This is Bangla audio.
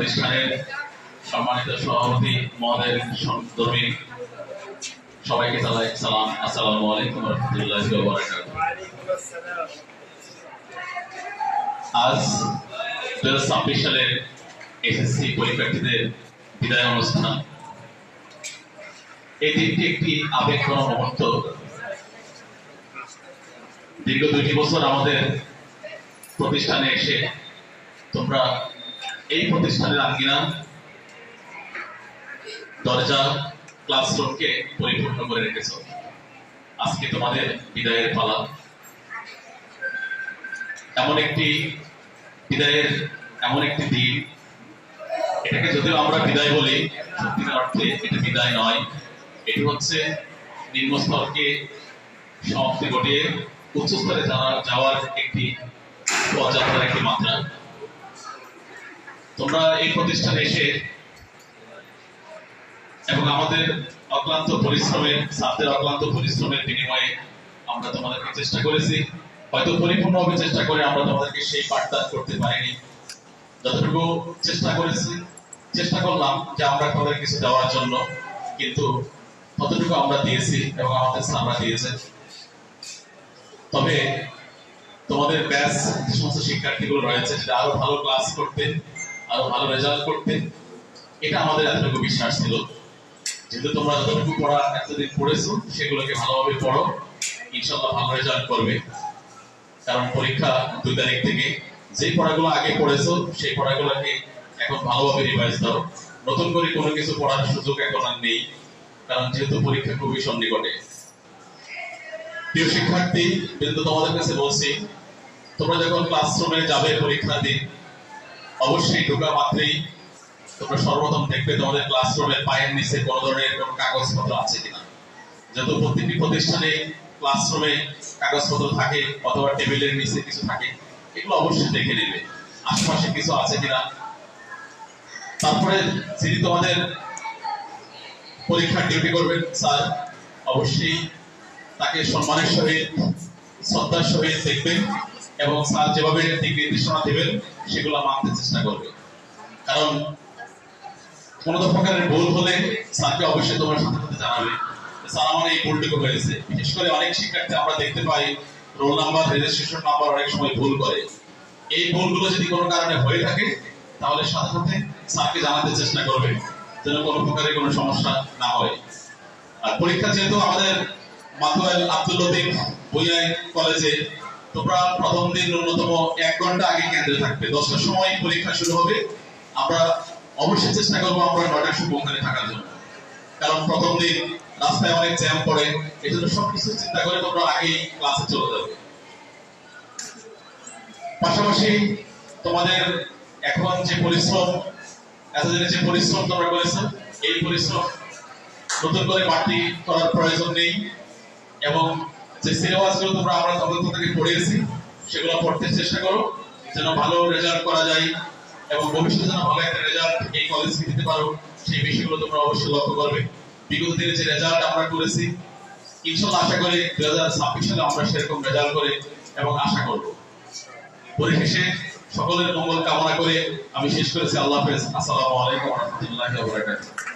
প্রতিষ্ঠানের সম্মানিত সভাপতি মহোদয়, সহকর্মী সবাইকে জানাই সালাম। আসসালামু আলাইকুম ওয়া রাহমাতুল্লাহি ওয়া বারাকাতুহু। আজ 2026 সালের এসএসসি পরীক্ষার্থীদের বিদায় অনুষ্ঠান। এই দিনটি একটি আবেগঘন মুহূর্ত। দীর্ঘ 2টি বছর আমাদের প্রতিষ্ঠানে এসে তোমরা এই প্রতিষ্ঠানের আঙ্গিনা, দরজা, ক্লাসরুমকে পরিপূর্ণ করে রেখেছ। আজকে তোমাদের বিদায়ের পালা। এমন একটি বিদায়ের এমন একটি দিন, এটাকে যদিও আমরা বিদায় বলি, সত্যিকার অর্থে এটা বিদায় নয়। এটি হচ্ছে নিম্নস্তরকে সমাপ্তি ঘটিয়ে উচ্চস্তরে যাওয়ার একটি পথযাত্রার একটি মাত্রা। তোমরা এই প্রতিষ্ঠানে এসে এবং আমাদের অক্লান্ত পরিশ্রমের, ছাত্রদের অক্লান্ত পরিশ্রমের বিনিময়ে আমরা তোমাদেরকে চেষ্টা করেছি, হয়তো পরিপূর্ণভাবে চেষ্টা করে আমরা তোমাদেরকে সেই পাঠদান করতে পারিনি। যতটুকু চেষ্টা করেছি, চেষ্টা করলাম যে আমরা তোমাদের কিছু দেওয়ার জন্য, কিন্তু ততটুকু আমরা দিয়েছি এবং আমাদের স্যাররা দিয়েছেন। তবে তোমাদের ব্যাচ যে সমস্ত শিক্ষার্থীগুলো রয়েছে, সেটা আরো ভালো ক্লাস করতে, আরো ভালো রেজাল্ট করতে, এটা আমাদের এতটুকু বিশ্বাস ছিল। যেহেতু তোমরা যতটুকু পড়া এতদিন পড়েছো, সেগুলোকে ভালোভাবে পড়ো, ইনশাল্লাহ ভালো রেজাল্ট করবে। কারণ পরীক্ষা 2 তারিখ থেকে যে পড়াগুলো আগে পড়েছো সেই পড়াগুলোকে এখন ভালোভাবে রিভাইজ দাও। নতুন করে কোনো কিছু পড়ার সুযোগ এখন আর নেই, কারণ যেহেতু পরীক্ষা খুবই সন্নিকটে। প্রিয় শিক্ষার্থী কিন্তু তোমাদের কাছে বলছি, তোমরা যখন ক্লাসরুমে যাবে পরীক্ষা দিন, অবশ্যই ঢোকা মাত্রই তোমরা সর্বপ্রথম দেখবে তোমাদের ক্লাসরুমের পায়ের নিচে কোনো ধরনের কোনো কাগজপত্র আছে কিনা। যেহেতু প্রতিটি প্রতিষ্ঠানে ক্লাসরুমে কাগজপত্র থাকে অথবা টেবিলের নিচে কিছু থাকে, এগুলো অবশ্যই দেখে নেবে আশেপাশে কিছু আছে কিনা। তারপরে যিনি তোমাদের পরীক্ষার ডিউটি করবেন স্যার, অবশ্যই তাকে সম্মানের সহিত, শ্রদ্ধার সহিত দেখবেন এবং স্যার যেভাবে দিক নির্দেশনা দেবেন সেগুলো মানতে চেষ্টা করবে। কারণ কোন প্রকারের ভুল হলে স্যারকে অবশ্যই তোমরা সাথে সাথে জানাবে, স্যার আমার এই ভুলটুকু হয়েছে। বিশেষ করে অনেক শিক্ষার্থী আমরা দেখতে পাই রোল নাম্বার, রেজিস্ট্রেশন নাম্বার অনেক সময় ভুল করে। এই ভুলগুলো যদি কোনো কারণে হয়ে থাকে তাহলে সাথে সাথে স্যারকে জানাতে চেষ্টা করবে, যেন কোনো প্রকারের কোনো সমস্যা না হয়। আর পরীক্ষা যেহেতু আমাদের মাতুয়াইল আব্দুল লতিফ ভুঁইয়া কলেজে, তোমরা প্রথম দিন ন্যূনতম 1 ঘন্টা আগে কেন্দ্রে থাকবে। 10টার সময় পরীক্ষা শুরু হবে। আমরা অবশ্যই চেষ্টা করবো আমরা 9টার সময় ওখানে থাকার জন্য, কারণ প্রথম দিন রাস্তায় অনেক জ্যাম পড়ে। এই জন্য সবকিছু চিন্তা করে তোমরা আগেই ক্লাসে চলে যাবে। পাশাপাশি তোমাদের এখন যে পরিশ্রম, এতদিনে যে পরিশ্রম তোমরা করেছো, এই পরিশ্রম নতুন করে বাড়তি করার প্রয়োজন নেই। এবং যে সিলেবাসগুলো তোমরা আমরা তদন্ত থেকে পড়িয়েছি সেগুলো পড়তে চেষ্টা করো, যেন ভালো রেজাল্ট করা যায় এবং ভবিষ্যতে যেন ভালো একটা রেজাল্ট এই কলেজকে দিতে পারো, সেই বিষয়গুলো তোমরা অবশ্যই লক্ষ্য করবে। বিগত দিনে যে রেজাল্ট আমরা করেছি, ইনশাআল্লাহ আশা করি 2026 সালে আমরা সেরকম রেজাল্ট করে এবং আশা করব। পরিশেষে সকলের মঙ্গল কামনা করে আমি শেষ করেছি। আল্লাহ হাফেজ। আসসালামু আলাইকুম ওয়া রাহমাতুল্লাহি ওয়া বারাকাতুহু।